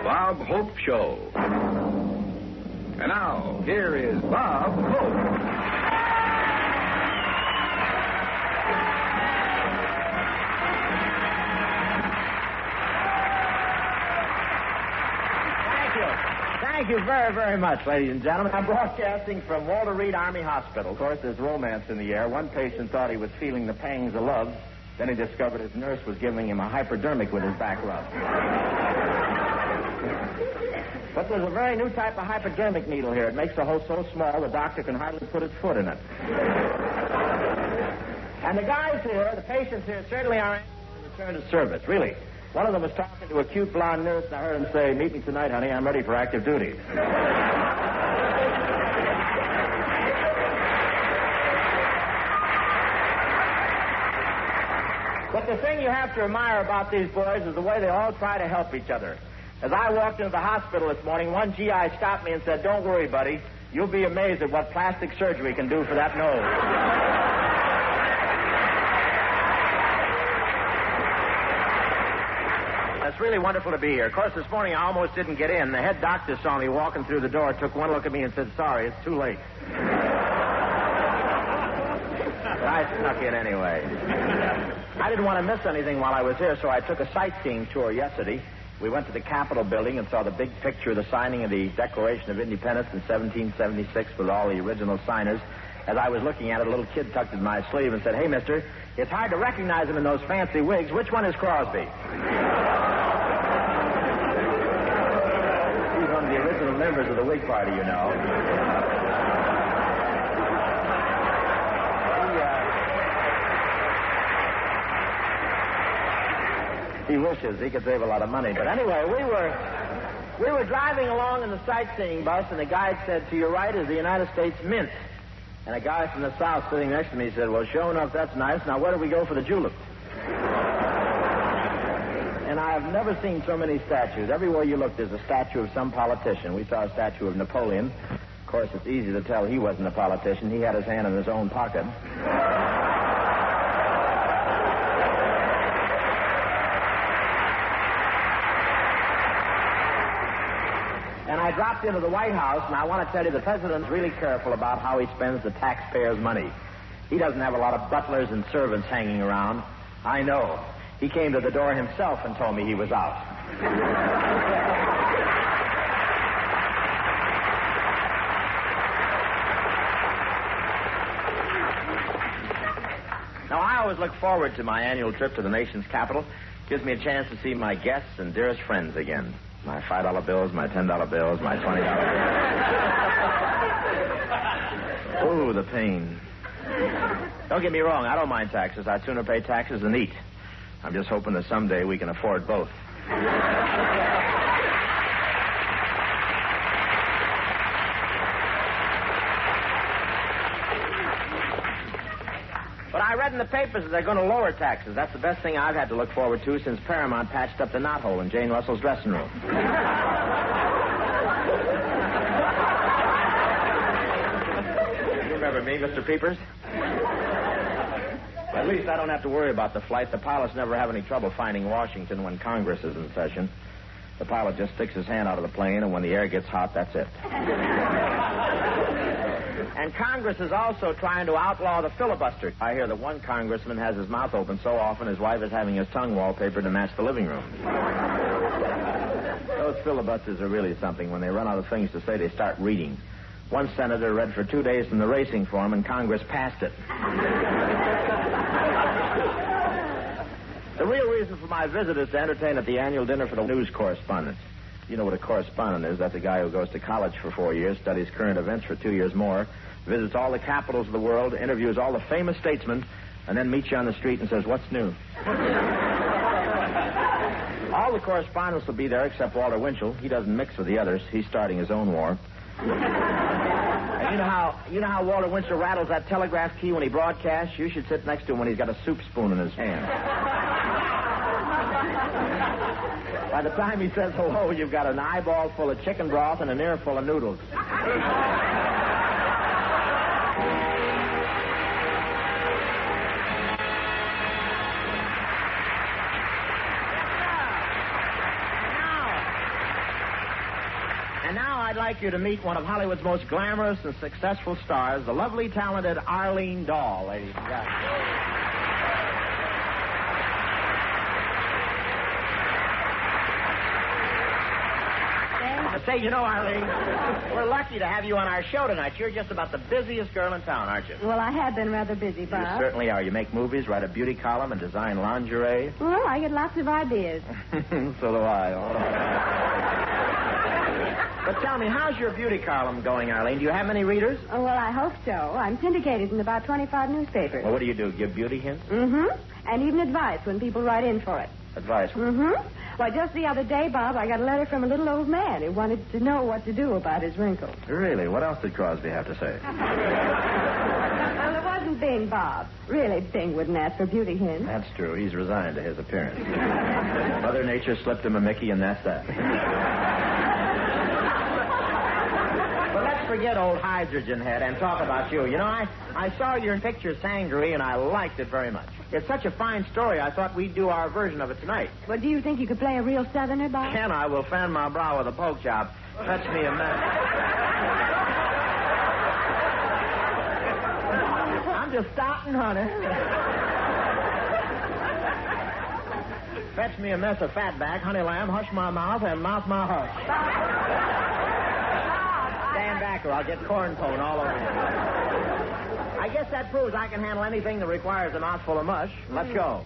Bob Hope Show. And now, here is Bob Hope. Thank you very, very much, ladies and gentlemen. I'm broadcasting from Walter Reed Army Hospital. Of course, there's romance in the air. One patient thought he was feeling the pangs of love. Then he discovered his nurse was giving him a hypodermic with his back rub. But there's a very new type of hypodermic needle here. It makes the hole so small the doctor can hardly put his foot in it. And the guys here, the patients here, certainly are anxious to return to service, really. One of them was talking to a cute blonde nurse, and I heard him say, "Meet me tonight, honey. I'm ready for active duty." But the thing you have to admire about these boys is the way they all try to help each other. As I walked into the hospital this morning, one GI stopped me and said, "Don't worry, buddy. You'll be amazed at what plastic surgery can do for that nose." It's really wonderful to be here. Of course, this morning I almost didn't get in. The head doctor saw me walking through the door, took one look at me and said, "Sorry, it's too late." But I snuck in anyway. I didn't want to miss anything while I was here, so I took a sightseeing tour yesterday. We went to the Capitol building and saw the big picture of the signing of the Declaration of Independence in 1776 with all the original signers. As I was looking at it, a little kid tucked in my sleeve and said, "Hey, mister, it's hard to recognize him in those fancy wigs. Which one is Crosby?" He's one of the original members of the Whig Party, you know. He wishes he could save a lot of money. But anyway, we were driving along in the sightseeing bus, and the guide said, "To your right is the United States Mint." And a guy from the South sitting next to me said, "Well, sure enough, that's nice. Now, where do we go for the juleps?" And I have never seen so many statues. Everywhere you look, there's a statue of some politician. We saw a statue of Napoleon. Of course, it's easy to tell he wasn't a politician. He had his hand in his own pocket. And I dropped into the White House, and I want to tell you the president's really careful about how he spends the taxpayers' money. He doesn't have a lot of butlers and servants hanging around. I know. He came to the door himself and told me he was out. Now, I always look forward to my annual trip to the nation's capital. Gives me a chance to see my guests and dearest friends again. My $5 bills, my $10 bills, my $20 bills. Oh, the pain. Don't get me wrong, I don't mind taxes. I'd sooner pay taxes than eat. I'm just hoping that someday we can afford both. But I read in the papers that they're going to lower taxes. That's the best thing I've had to look forward to since Paramount patched up the knothole in Jane Russell's dressing room. You remember me, Mr. Peepers? At least I don't have to worry about the flight. The pilots never have any trouble finding Washington when Congress is in session. The pilot just sticks his hand out of the plane, and when the air gets hot, that's it. And Congress is also trying to outlaw the filibuster. I hear that one congressman has his mouth open so often his wife is having his tongue wallpapered to match the living room. Those filibusters are really something. When they run out of things to say, they start reading. One senator read for 2 days from the racing form, and Congress passed it. The real reason for my visit is to entertain at the annual dinner for the news correspondents. You know what a correspondent is. That's a guy who goes to college for 4 years, studies current events for 2 years more, visits all the capitals of the world, interviews all the famous statesmen, and then meets you on the street and says, "What's new?" All the correspondents will be there except Walter Winchell. He doesn't mix with the others. He's starting his own war. And you know how Walter Winchell rattles that telegraph key when he broadcasts? You should sit next to him when he's got a soup spoon in his hand. By the time he says hello, you've got an eyeball full of chicken broth and an ear full of noodles. like you to meet one of Hollywood's most glamorous and successful stars, the lovely, talented Arlene Dahl, ladies and gentlemen. Say, you know, Arlene, we're lucky to have you on our show tonight. You're just about the busiest girl in town, aren't you? Well, I have been rather busy, Bob. You certainly are. You make movies, write a beauty column, and design lingerie. Well, I get lots of ideas. So do I. But tell me, how's your beauty column going, Arlene? Do you have many readers? Oh, well, I hope so. I'm syndicated in about 25 newspapers. Well, what do? Give beauty hints? Mm-hmm. And even advice when people write in for it. Advice? Mm-hmm. Well, just the other day, Bob, I got a letter from a little old man who wanted to know what to do about his wrinkles. Really? What else did Crosby have to say? Well, it wasn't Bing, Bob. Really, Bing wouldn't ask for beauty hints. That's true. He's resigned to his appearance. Mother Nature slipped him a Mickey, and that's that. But let's forget old Hydrogen Head and talk about you. You know, I saw your picture, Sangaree, and I liked it very much. It's such a fine story, I thought we'd do our version of it tonight. Well, do you think you could play a real Southerner, Bob? Can I will fan my brow with a poke chop. Fetch me a mess. I'm just starting, honey. Fetch me a mess of fatback, honey lamb, hush my mouth, and mouth my hush. Stand back or I'll get corn pone all over you. I guess that proves I can handle anything that requires a mouthful of mush. Let's go.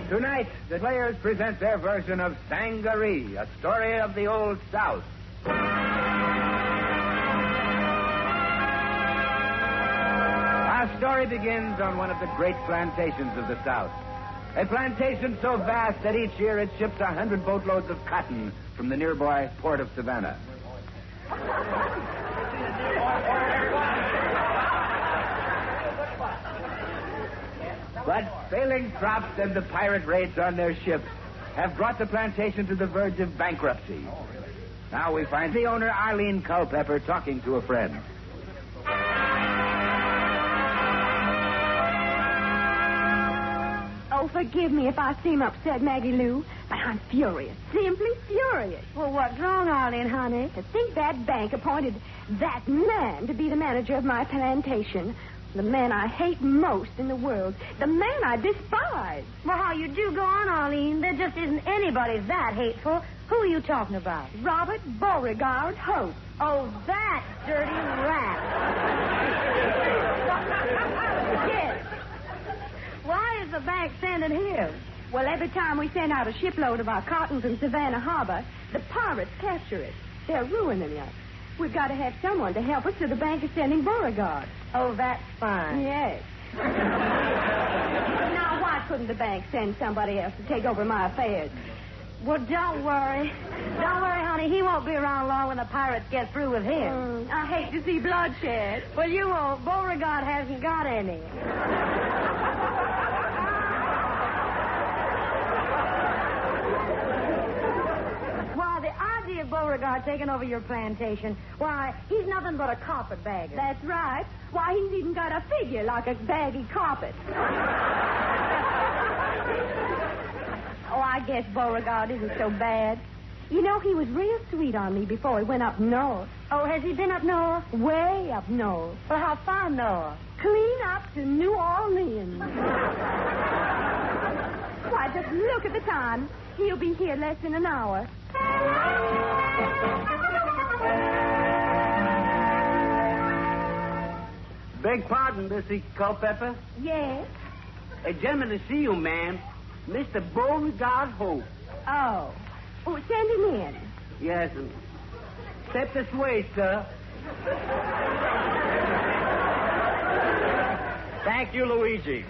Tonight, the players present their version of Sangaree, a story of the Old South. Our story begins on one of the great plantations of the South. A plantation so vast that each year it ships 100 boatloads of cotton from the nearby port of Savannah. But failing crops and the pirate raids on their ships have brought the plantation to the verge of bankruptcy. Now we find the owner, Arlene Culpepper, talking to a friend. Oh, forgive me if I seem upset, Maggie Lou, but I'm furious. Simply furious. Well, what's wrong, Arlene, honey? To think that bank appointed that man to be the manager of my plantation. The man I hate most in the world. The man I despise. Well, how you do go on, Arlene. There just isn't anybody that hateful. Who are you talking about? Robert Beauregard Hope. Oh, that dirty rat. Yes. Why is the bank sending him? Well, every time we send out a shipload of our cotton from Savannah Harbor, the pirates capture it. They're ruining us. We've got to have someone to help us, so the bank is sending Beauregard. Oh, that's fine. Yes. Now, why couldn't the bank send somebody else to take over my affairs? Well, don't worry. Don't worry, honey. He won't be around long when the pirates get through with him. I hate to see bloodshed. Well, you won't. Beauregard hasn't got any. Why, the idea of Beauregard taking over your plantation, why, he's nothing but a carpetbagger. That's right. Why, he's even got a figure like a baggy carpet. Oh, I guess Beauregard isn't so bad. You know, he was real sweet on me before he went up north. Oh, has he been up north? Way up north. Well, how far north? Clean up to New Orleans. Why, just look at the time. He'll be here less than an hour. Beg pardon, Missy Culpepper. Yes? A gentleman to see you, ma'am. Mr. Beauregard Hope. Oh. Oh, send him in. Yes, and step this way, sir. Thank you, Luigi.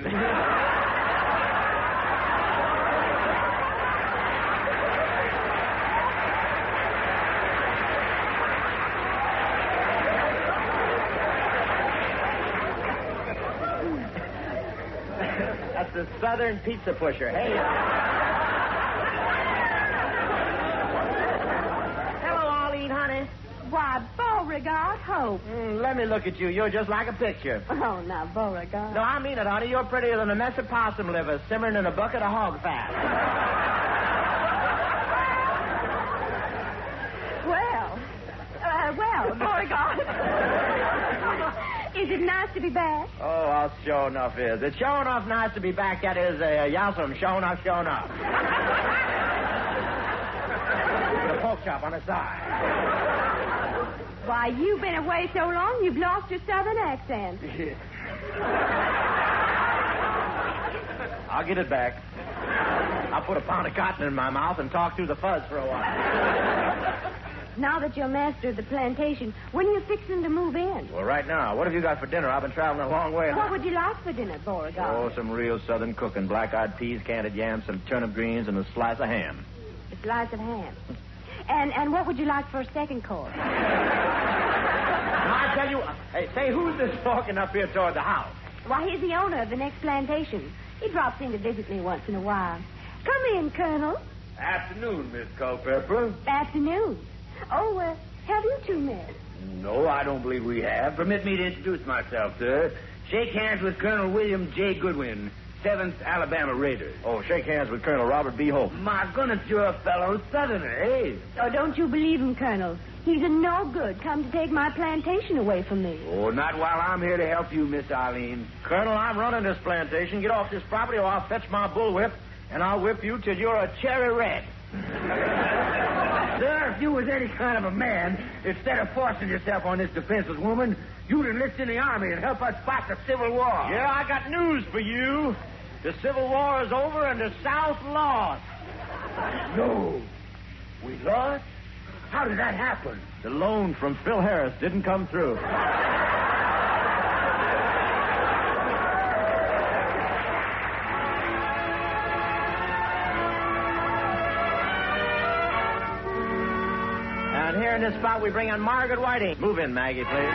That's the Southern Pizza Pusher. Hey. Hello, Arlene, honey. Why, Beauregard Hope. Let me look at you. You're just like a picture. Oh, now, Beauregard. No, I mean it, honey. You're prettier than a mess of possum liver simmering in a bucket of hog fat. Beauregard. Is it nice to be back? Oh, I'll sure enough is. It's sure enough nice to be back. That is, yowsome, sure enough, sure enough. With a pork chop on the side. Why, you've been away so long, you've lost your southern accent. I'll get it back. I'll put a pound of cotton in my mouth and talk through the fuzz for a while. Now that you're master of the plantation, when are you fixing to move in? Well, right now. What have you got for dinner? I've been traveling a long way. What would you like for dinner, Beauregard? Oh, some real southern cooking. Black-eyed peas, candied yams, some turnip greens, and a slice of ham. A slice of ham. And what would you like for a second course? Now, I tell you... Hey, say, who's this walking up here toward the house? Why, he's the owner of the next plantation. He drops in to visit me once in a while. Come in, Colonel. Afternoon, Miss Culpepper. Afternoon. Oh, have you two met? No, I don't believe we have. Permit me to introduce myself, sir. Shake hands with Colonel William J. Goodwin, 7th Alabama Raiders. Oh, shake hands with Colonel Robert B. Hope. My goodness, you're a fellow Southerner, eh? Oh, don't you believe him, Colonel. He's a no good, come to take my plantation away from me. Oh, not while I'm here to help you, Miss Arlene. Colonel, I'm running this plantation. Get off this property or I'll fetch my bullwhip, and I'll whip you till you're a cherry red. Sir, if you was any kind of a man, instead of forcing yourself on this defenseless woman, you'd enlist in the army and help us fight the Civil War. Yeah, I got news for you. The Civil War is over and the South lost. No. We lost? How did that happen? The loan from Phil Harris didn't come through. And here in this spot, we bring on Margaret Whiting. Move in, Maggie, please.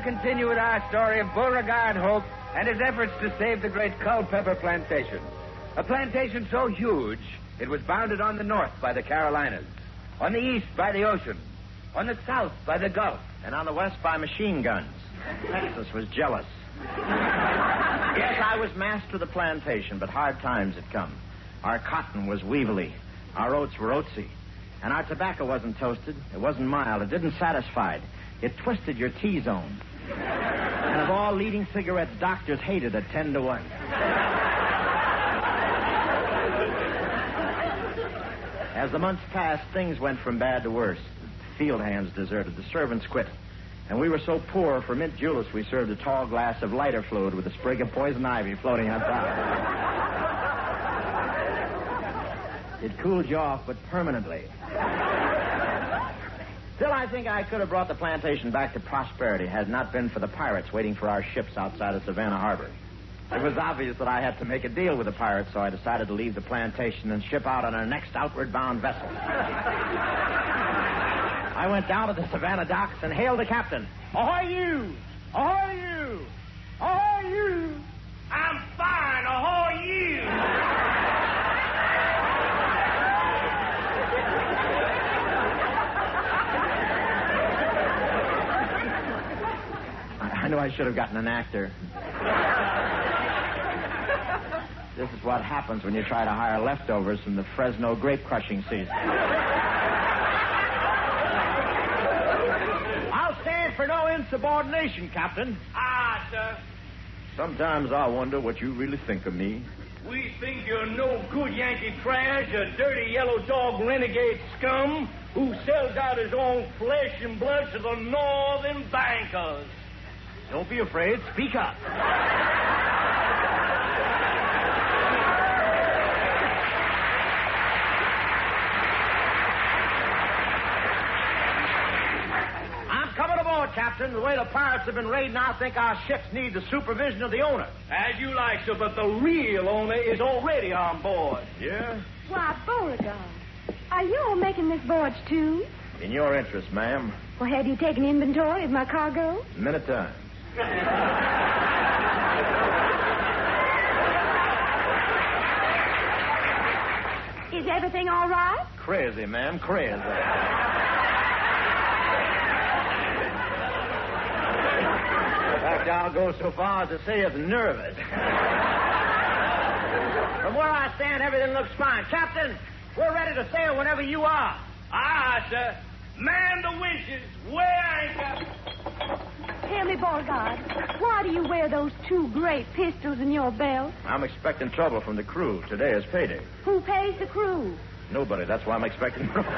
Continue with our story of Beauregard Hope and his efforts to save the great Culpeper Plantation. A plantation so huge, it was bounded on the north by the Carolinas. On the east by the ocean. On the south by the Gulf. And on the west by machine guns. Texas was jealous. Yes, I was master of the plantation, but hard times had come. Our cotton was weevily. Our oats were oatsy. And our tobacco wasn't toasted. It wasn't mild. It didn't satisfy. It twisted your T-zone. And of all leading cigarettes, doctors hated it 10 to 1. As the months passed, things went from bad to worse. The field hands deserted. The servants quit. And we were so poor, for mint juleps, we served a tall glass of lighter fluid with a sprig of poison ivy floating on top. It cooled you off, but permanently. Still, I think I could have brought the plantation back to prosperity had it not been for the pirates waiting for our ships outside of Savannah Harbor. It was obvious that I had to make a deal with the pirates, so I decided to leave the plantation and ship out on our next outward-bound vessel. I went down to the Savannah docks and hailed the captain. Ahoy, you! Ahoy, you! Ahoy, you! I'm fine. Ahoy, you! I knew I should have gotten an actor. This is what happens when you try to hire leftovers from the Fresno grape crushing season. I'll stand for no insubordination, Captain. Ah, sir. Sometimes I wonder what you really think of me. We think you're no good Yankee trash, a dirty yellow dog renegade scum who sells out his own flesh and blood to the northern bankers. Don't be afraid. Speak up. I'm coming aboard, Captain. The way the pirates have been raiding, I think our ships need the supervision of the owner. As you like, sir, but the real owner is already on board. Yeah? Why, Beauregard, are you all making this voyage, too? In your interest, ma'am. Well, have you taken inventory of my cargo? Minute time. Is everything all right? Crazy, ma'am. Crazy. In fact, I'll go so far as to say it's nervous. From where I stand, everything looks fine. Captain, we're ready to sail whenever you are. Aye, sir. Man the winches. Weigh anchor. Tell me, Beauregard, why do you wear those two great pistols in your belt? I'm expecting trouble from the crew. Today is payday. Who pays the crew? Nobody. That's why I'm expecting trouble.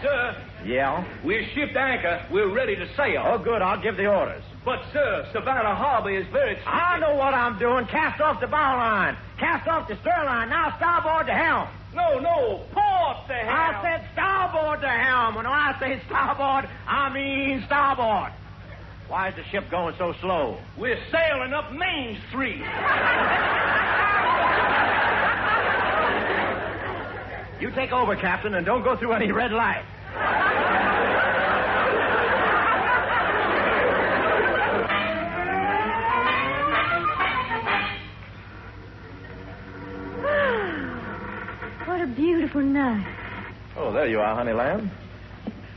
Sir, Yeah? we're shipped anchor. We're ready to sail. Oh, good. I'll give the orders. But, sir, Savannah Harbor is very... I know what I'm doing. Cast off the bow line. Cast off the stern line. Now starboard to helm. No, port the helm. I said starboard to helm. When I say starboard, I mean starboard. Why is the ship going so slow? We're sailing up Main Street. You take over, Captain, and don't go through any red light. What a beautiful night. Oh, there you are, honey lamb.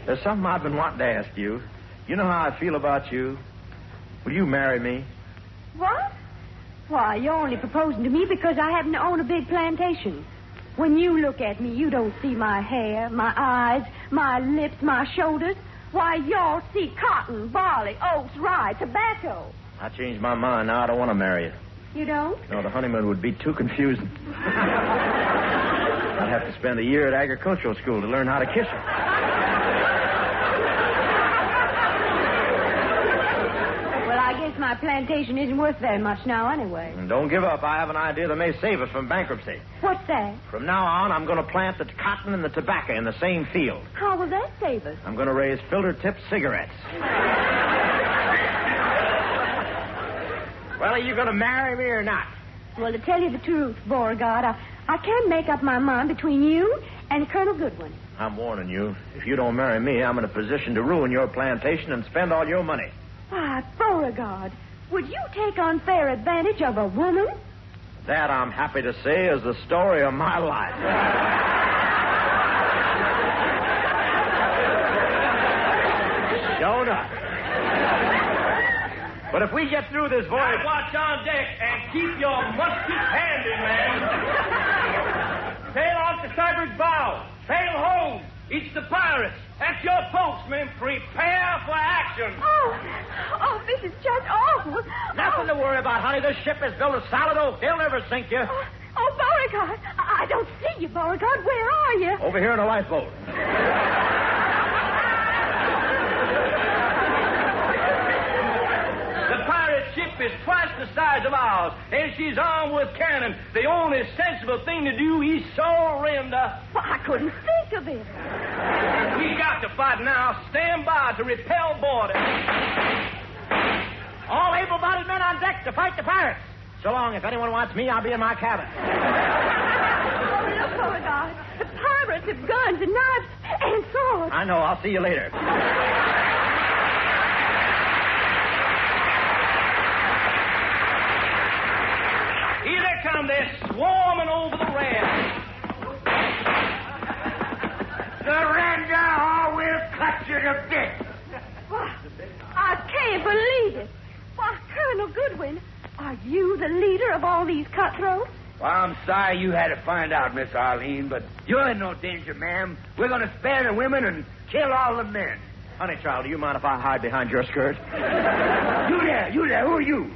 There's something I've been wanting to ask you. You know how I feel about you. Will you marry me? What? Why, you're only proposing to me because I happen to own a big plantation. When you look at me, you don't see my hair, my eyes, my lips, my shoulders. Why, y'all see cotton, barley, oats, rye, tobacco. I changed my mind. Now I don't want to marry you. You don't? No, the honeymoon would be too confusing. I'd have to spend a year at agricultural school to learn how to kiss her. Well, I guess my plantation isn't worth very much now anyway. And don't give up. I have an idea that may save us from bankruptcy. What's that? From now on, I'm going to plant the cotton and the tobacco in the same field. How will that save us? I'm going to raise filter-tip cigarettes. Well, are you going to marry me or not? Well, to tell you the truth, Beauregard, I can't make up my mind between you and Colonel Goodwin. I'm warning you. If you don't marry me, I'm in a position to ruin your plantation and spend all your money. Why, Beauregard, would you take unfair advantage of a woman? That, I'm happy to say, is the story of my life. Shown up. But if we get through this voyage... Now watch on deck and keep your muskets handy, man. Sail off the starboard bow. Sail home. It's the pirates. That's your post, men. Prepare for action. Oh, this is just awful. Nothing to worry about, honey. This ship is built of solid oak. They'll never sink you. Oh, Beauregard. I don't see you, Beauregard. Where are you? Over here in a lifeboat. The pirate ship is twice the size of ours, and she's armed with cannon. The only sensible thing to do is surrender. Well, I couldn't think of it. We got to fight now. Stand by to repel boarders. All able-bodied men on deck to fight the pirates. So long. If anyone wants me, I'll be in my cabin. Oh, look, Beauregard. The pirates have guns and knives and swords. I know. I'll see you later. Here they come. They're swarming over the raft. Surrender or we'll cut you to bits. Why, I can't believe it. Why, Colonel Goodwin, are you the leader of all these cutthroats? Well, I'm sorry you had to find out, Miss Arlene, but you're in no danger, ma'am. We're going to spare the women and kill all the men. Honey, child, do you mind if I hide behind your skirt? You there. Who are you?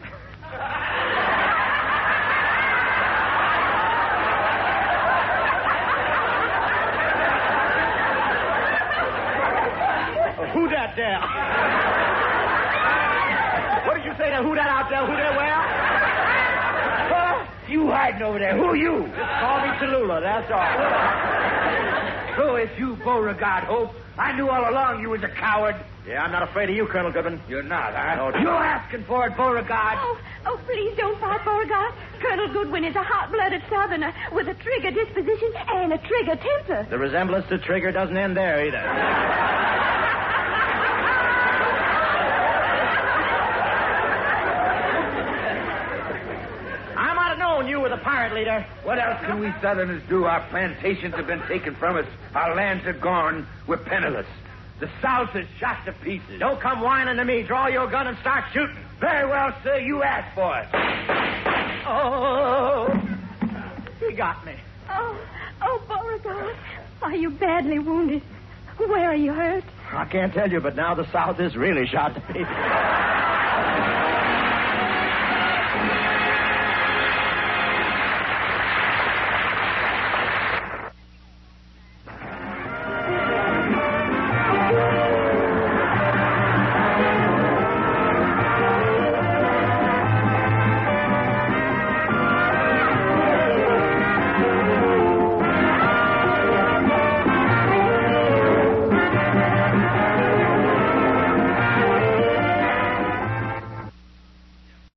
Who that there? What did you say there? Who that out there? Who there where? You hiding over there. Who are you? Just call me Tallulah, that's all. So it's you, Beauregard Hope. I knew all along you was a coward. Yeah, I'm not afraid of you, Colonel Goodwin. You're not, huh? No, you're asking for it, Beauregard. Oh, please don't fight, Beauregard. Colonel Goodwin is a hot-blooded Southerner with a trigger disposition and a trigger temper. The resemblance to Trigger doesn't end there, either. You were the pirate leader. What else can we Southerners do? Our plantations have been taken from us. Our lands are gone. We're penniless. The South is shot to pieces. Don't come whining to me. Draw your gun and start shooting. Very well, sir. You asked for it. Oh, he got me. Oh, Beauregard, are you badly wounded? Where are you hurt? I can't tell you, but now the South is really shot to pieces.